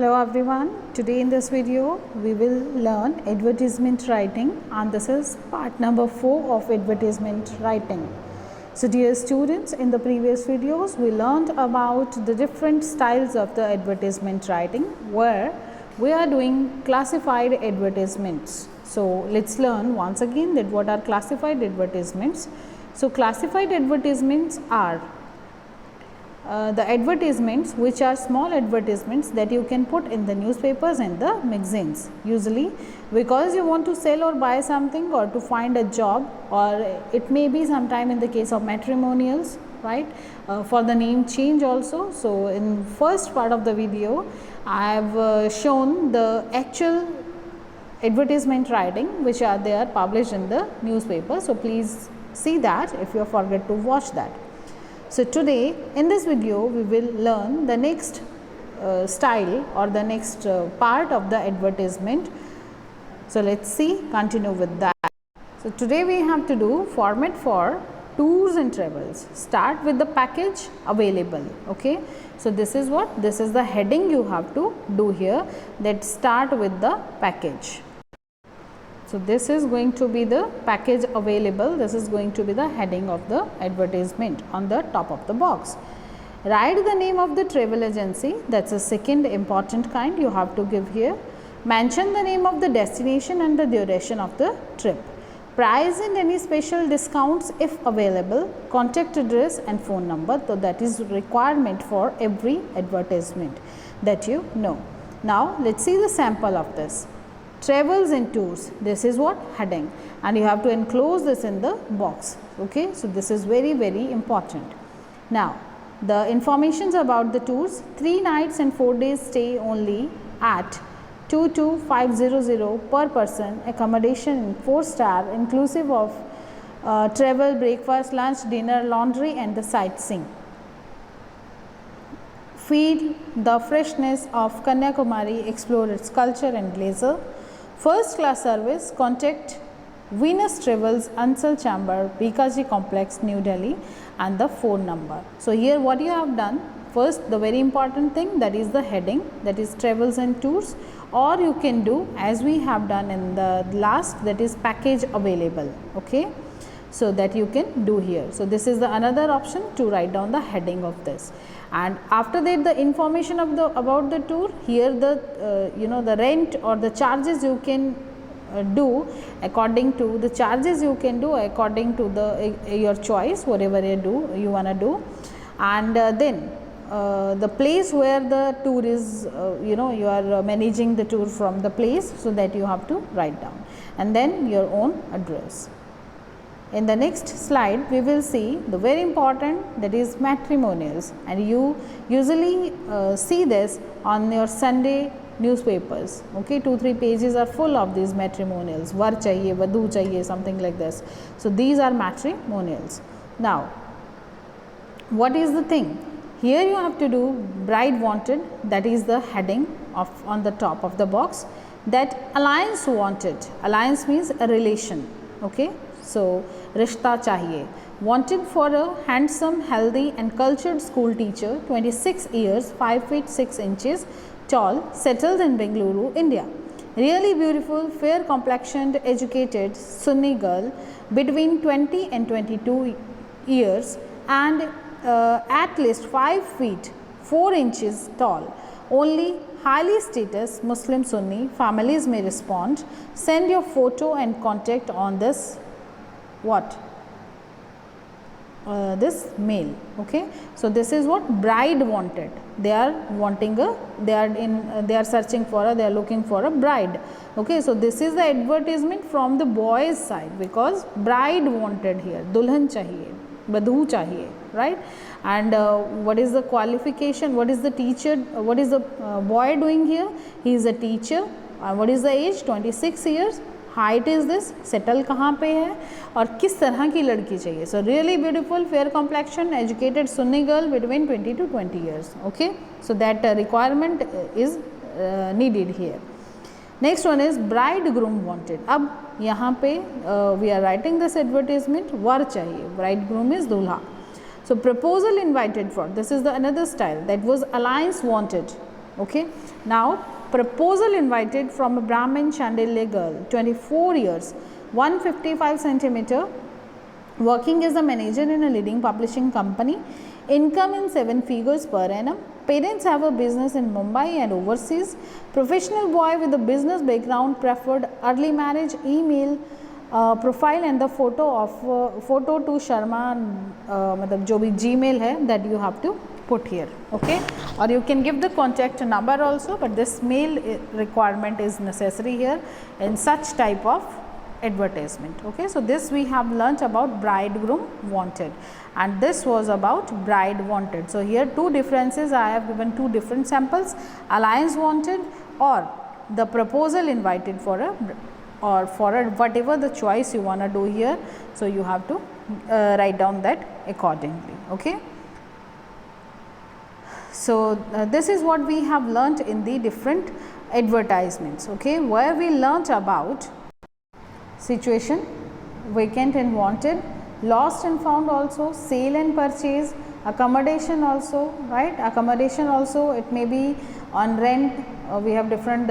Hello everyone, today in this video we will learn advertisement writing and this is part number 4 of advertisement writing. So dear students, in the previous videos we learned about the different styles of the advertisement writing where we are doing classified advertisements. So let's learn once again that what are classified advertisements. So classified advertisements are the advertisements which are small advertisements that you can put in the newspapers and the magazines, usually because you want to sell or buy something or to find a job, or it may be sometime in the case of matrimonials, right, for the name change also. So in first part of the video I have shown the actual advertisement writing which are there published in the newspaper. So please see that if you forget to watch that. So today in this video we will learn the next style or the next part of the advertisement. So let's see, continue with that. So today we have to do format for tours and travels. Start with the package available. Okay. So this is what? This is the heading you have to do here, that start with the package. So this is going to be the package available. This is going to be the heading of the advertisement on the top of the box. Write the name of the travel agency. That's a second important kind you have to give here. Mention the name of the destination and the duration of the trip. Price and any special discounts if available. Contact address and phone number. So that is requirement for every advertisement that you know. Now let's see the sample of this. Travels and tours, this is what? Heading, and you have to enclose this in the box. Okay, so this is very important. Now the informations about the tours: 3 nights and 4 days stay only at 22,500 per person, accommodation in 4-star inclusive of travel, breakfast, lunch, dinner, laundry and the sightseeing. Feel the freshness of Kanyakumari, explore its culture and glacier. First class service, contact Venus Travels, Ansal Chamber, Bikaji Complex, New Delhi, and the phone number. So here what you have done, first the very important thing, that is the heading, that is travels and tours, or you can do as we have done in the last, that is package available. Okay, so that you can do here. So this is the another option to write down the heading of this. And after that the information of the about the tour, here the the rent or the charges you can do according to the charges you can do according to the your choice, whatever you wanna do, and then the place where the tour is, you are managing the tour from the place, so that you have to write down, and then your own address. In the next slide we will see the very important, that is matrimonials, and you usually see this on your Sunday newspapers. Okay, 2-3 pages are full of these matrimonials, var chahiye, vadhu chahiye, something like this. So these are matrimonials. Now what is the thing here? You have to do bride wanted, that is the heading of on the top of the box. That alliance wanted, alliance means a relation. Okay, so rishta chahiye, wanted for a handsome, healthy and cultured school teacher, 26 years, 5 feet 6 inches tall, settled in Bengaluru, India. Really beautiful, fair complexioned, educated Sunni girl between 20 and 22 years and at least 5 feet 4 inches tall. Only highly status Muslim Sunni families may respond. Send your photo and contact on this this mail. Okay, so this is what bride wanted. They are wanting a, they are searching for a, they are looking for a bride. Okay, so this is the advertisement from the boys side, because bride wanted here, dulhan chahiye, vadhu chahiye, right? And what is the qualification, what is the teacher, what is the boy doing here? He is a teacher. What is the age? 26 years. Height is this, settle कहाँ पे है और किस तरह की लड़की चाहिए. So really beautiful, fair complexion, educated Sunni girl between 20 to 20 years. Okay, so that requirement is needed here. Next one is bride groom wanted. अब यहाँ पे we are writing this advertisement, वर चाहिए, ब्राइड ग्रूम इज़ दूल्हा. So proposal invited for, this is the another style, that was alliance wanted. Okay. Now, proposal invited from a Brahmin Chandelier girl, 24 years, 155 centimeter, working as a manager in a leading publishing company, income in 7 figures per annum. Parents have a business in Mumbai and overseas. Professional boy with a business background preferred early marriage, email profile and the photo of photo to Sharma, मतलब जो भी Gmail है, that you have to put here. Okay, or you can give the contact number also, but this mail requirement is necessary here in such type of advertisement. Okay, so this we have learnt about bridegroom wanted, and this was about bride wanted. So here two differences, I have given two different samples: alliance wanted or the proposal invited for a, or for a, whatever the choice you want to do here. So you have to write down that accordingly. Okay. So this is what we have learnt in the different advertisements. Okay, where we learnt about situation, vacant and wanted, lost and found also, sale and purchase, accommodation also, right? Accommodation also, it may be on rent. We have different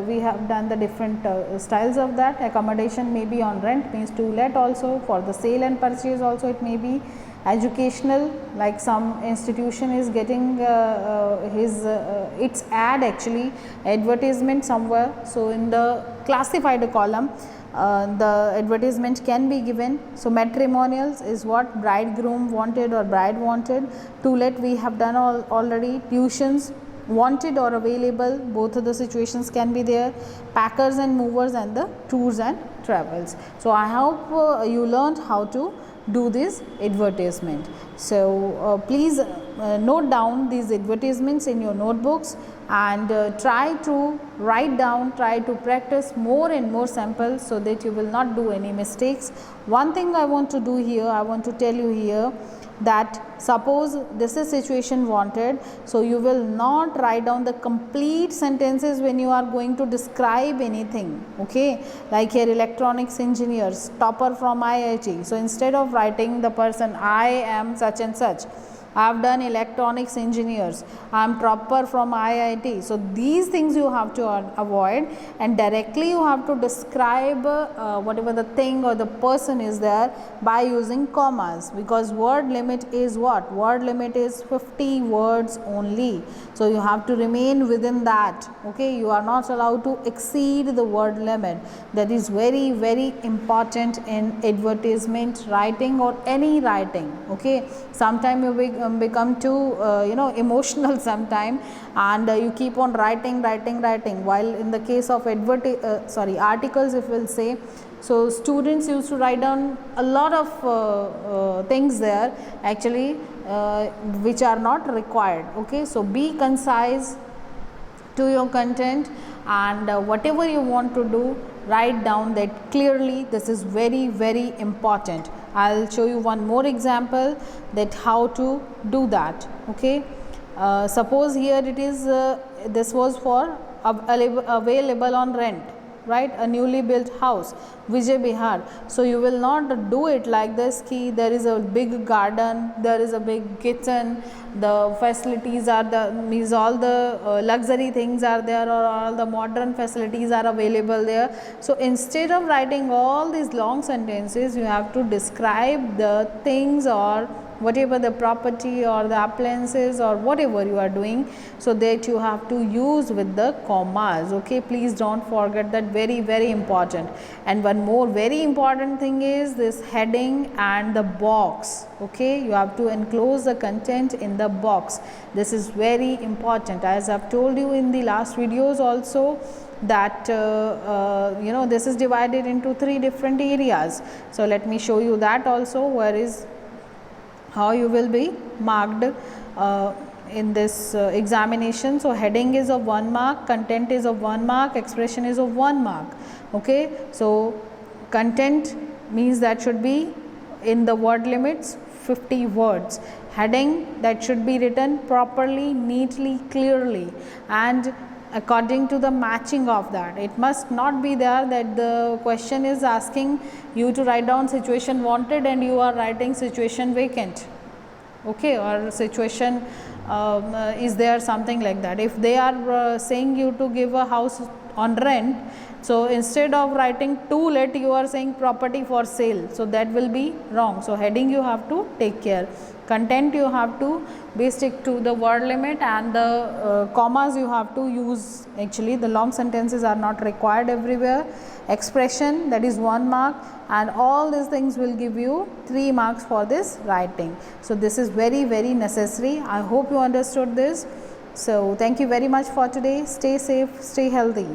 we have done the different styles of that. Accommodation may be on rent, means to let also. For the sale and purchase also, it may be educational, like some institution is getting its ad, actually advertisement somewhere. So in the classified column, the advertisement can be given. So matrimonials is what bridegroom wanted or bride wanted. To let we have done already. Tuitions, wanted or available, both of the situations can be there. Packers and movers, and the tours and travels. So I hope you learned how to do this advertisement. So please note down these advertisements in your notebooks, and try to write down, try to practice more and more samples, so that you will not do any mistakes. One thing I want to do here, I want to tell you here, that suppose this is situation wanted, so you will not write down the complete sentences when you are going to describe anything. Okay, like here electronics engineers, topper from IIT. So instead of writing the person, I am such and such, I have done electronics engineers, I am topper from IIT. So these things you have to avoid, and directly you have to describe whatever the thing or the person is there by using commas, because word limit is what? Word limit is 50 words only. So you have to remain within that. Okay, you are not allowed to exceed the word limit. That is very, very important in advertisement writing or any writing. Okay, sometime you become too emotional sometime, and you keep on writing, while in the case of articles, if we'll say, so students used to write down a lot of things there, actually which are not required. Okay, so be concise to your content, and whatever you want to do, write down that clearly. This is very, very important. I'll show you one more example that how to do that. Okay, suppose here it is this was for available on rent, right? A newly built house, Vijay Bihar. So you will not do it like this ki there is a big garden, there is a big kitchen, the facilities are the, means all the luxury things are there, or all the modern facilities are available there. So instead of writing all these long sentences, you have to describe the things or whatever the property or the appliances or whatever you are doing, so that you have to use with the commas. Okay, please don't forget that, very, very important. And one more very important thing is this heading and the box. Okay, you have to enclose the content in the box. This is very important, as I've told you in the last videos also, that this is divided into 3 different areas. So let me show you that also, where is how you will be marked in this examination. So heading is of 1 mark, content is of 1 mark, expression is of 1 mark. Okay, so content means that should be in the word limits 50 words. Heading, that should be written properly, neatly, clearly, and according to the matching of that. It must not be there that the question is asking you to write down situation wanted and you are writing situation vacant. Okay, or situation is there something like that. If they are saying you to give a house on rent, so instead of writing to let, you are saying property for sale, so that will be wrong. So heading you have to take care. Content you have to be stick to the word limit, and the commas you have to use. Actually the long sentences are not required everywhere. Expression, that is 1 mark, and all these things will give you 3 marks for this writing. So this is very necessary. I hope you understood this. So thank you very much for today. Stay safe, stay healthy.